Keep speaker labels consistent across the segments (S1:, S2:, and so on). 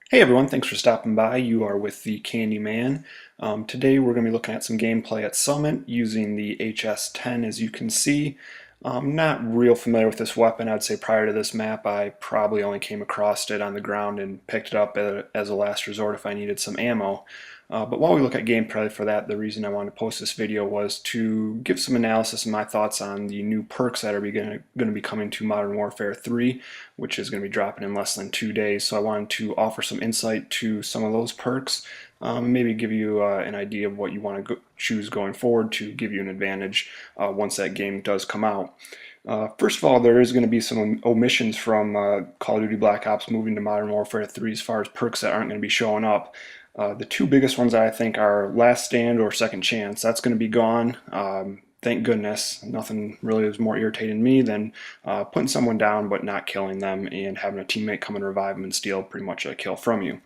S1: Hey everyone, thanks for stopping by. You are with the Candy Man. Today we're going to be looking at some gameplay at Summit using the HS-10 as you can see. I'm not real familiar with this weapon. I'd say prior to this map I probably only came across it on the ground and picked it up as a last resort if I needed some ammo. But while we look at gameplay for that, the reason I wanted to post this video was to give some analysis and my thoughts on the new perks that are going to be coming to Modern Warfare 3, which is going to be dropping in less than 2 days. So I wanted to offer some insight to some of those perks, maybe give you an idea of what you want to choose going forward to give you an advantage once that game does come out. First of all, there is going to be some omissions from Call of Duty Black Ops moving to Modern Warfare 3 as far as perks that aren't going to be showing up. The two biggest ones I think are Last Stand or Second Chance. That's going to be gone. Thank goodness. Nothing really is more irritating me than putting someone down but not killing them and having a teammate come and revive them and steal pretty much a kill from you.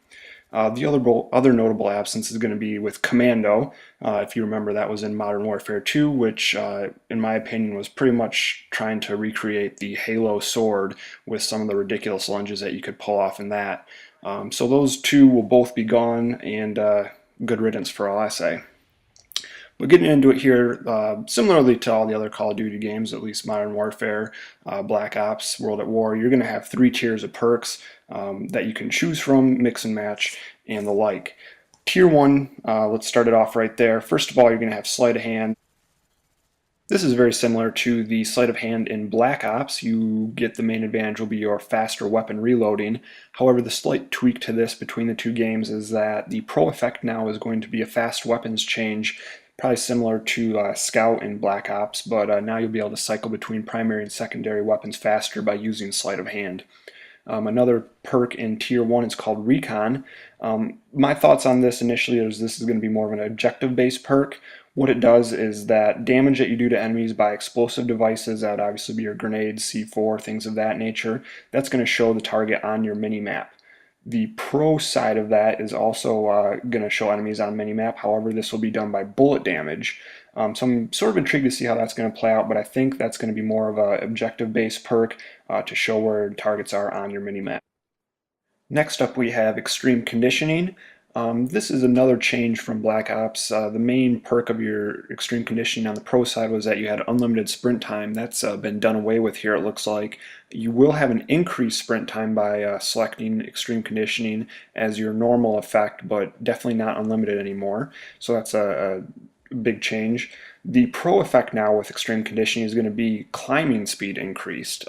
S1: The other notable absence is going to be with Commando. If you remember, that was in Modern Warfare 2, which, in my opinion, was pretty much trying to recreate the Halo sword with some of the ridiculous lunges that you could pull off in that. So those two will both be gone, and good riddance for all I say. But getting into it here, similarly to all the other Call of Duty games, at least Modern Warfare, Black Ops, World at War, you're going to have 3 tiers of perks that you can choose from, mix and match, and the like. Tier 1, let's start it off right there. First of all, you're going to have Sleight of Hand. This is very similar to the Sleight of Hand in Black Ops. You get the main advantage will be your faster weapon reloading. However, the slight tweak to this between the two games is that the pro effect now is going to be a fast weapons change, probably similar to Scout in Black Ops, but now you'll be able to cycle between primary and secondary weapons faster by using Sleight of Hand. Another perk in Tier 1 is called Recon. My thoughts on this initially is this is going to be more of an objective-based perk. What it does is that damage that you do to enemies by explosive devices, that would obviously be your grenades, C4, things of that nature, that's going to show the target on your mini-map. The pro side of that is also going to show enemies on minimap. However, this will be done by bullet damage. So I'm sort of intrigued to see how that's going to play out, but I think that's going to be more of an objective-based perk to show where targets are on your minimap. Next up we have Extreme Conditioning. This is another change from Black Ops. The main perk of your Extreme Conditioning on the pro side was that you had unlimited sprint time. That's been done away with here, it looks like. You will have an increased sprint time by selecting Extreme Conditioning as your normal effect, but definitely not unlimited anymore. So that's a big change. The pro effect now with extreme conditioning is going to be climbing speed increased.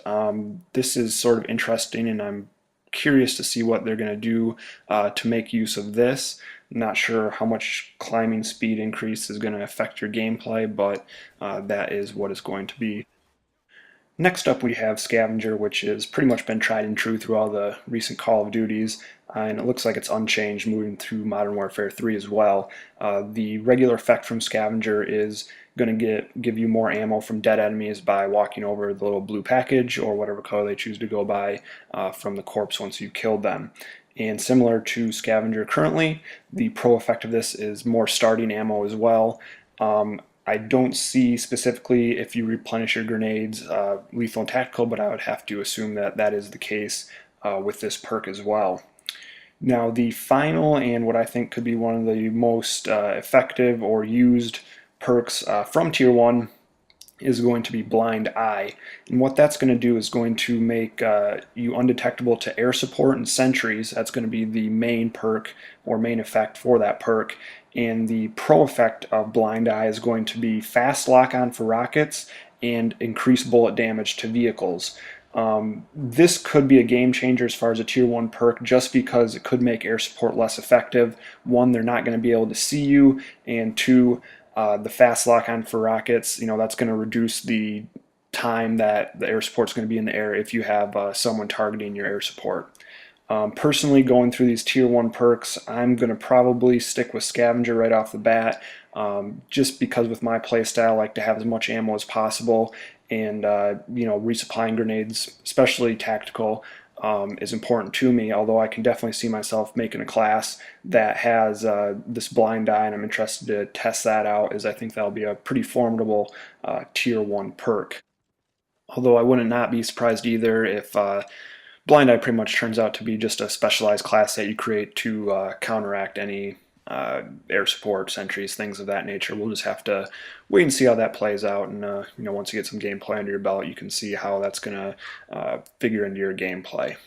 S1: This is sort of interesting, and I'm curious to see what they're going to do to make use of this. I'm not sure how much climbing speed increase is going to affect your gameplay, but that is what it's going to be. Next up we have Scavenger, which has pretty much been tried and true through all the recent Call of Duties, and it looks like it's unchanged moving through Modern Warfare 3 as well. The regular effect from Scavenger is going to give you more ammo from dead enemies by walking over the little blue package or whatever color they choose to go by from the corpse once you've killed them. And similar to Scavenger currently, the pro effect of this is more starting ammo as well. I don't see specifically if you replenish your grenades lethal and tactical, but I would have to assume that that is the case with this perk as well. Now the final and what I think could be one of the most effective or used perks from Tier 1 is going to be Blind Eye. And what that's going to do is going to make you undetectable to air support and sentries. That's going to be the main perk or main effect for that perk. And the pro effect of Blind Eye is going to be fast lock-on for rockets and increase bullet damage to vehicles. This could be a game changer as far as a Tier 1 perk just because it could make air support less effective. One, they're not going to be able to see you, and two, the fast lock-on for rockets, that's going to reduce the time that the air support's going to be in the air if you have someone targeting your air support. Personally, going through these Tier 1 perks, I'm going to probably stick with Scavenger right off the bat, just because with my playstyle I like to have as much ammo as possible, and resupplying grenades, especially tactical, is important to me, although I can definitely see myself making a class that has this Blind Eye, and I'm interested to test that out, as I think that'll be a pretty formidable Tier 1 perk. Although I wouldn't not be surprised either if Blind Eye pretty much turns out to be just a specialized class that you create to counteract any air support, sentries, things of that nature. We'll just have to wait and see how that plays out, and once you get some gameplay under your belt, you can see how that's going to figure into your gameplay.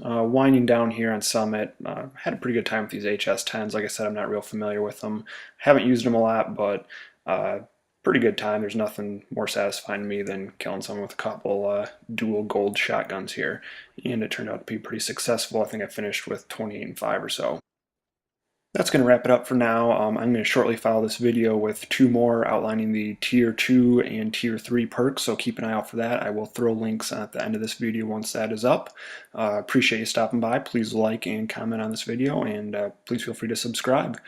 S1: Winding down here on Summit, had a pretty good time with these HS10s. Like I said, I'm not real familiar with them. Haven't used them a lot, but pretty good time. There's nothing more satisfying to me than killing someone with a couple dual gold shotguns here. And it turned out to be pretty successful. I think I finished with 28 and 5 or so. That's going to wrap it up for now. I'm going to shortly file this video with two more outlining the Tier 2 and Tier 3 perks, so keep an eye out for that. I will throw links at the end of this video once that is up. Appreciate you stopping by. Please like and comment on this video, and please feel free to subscribe.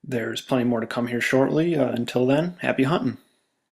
S1: There's plenty more to come here shortly. Until then, happy hunting!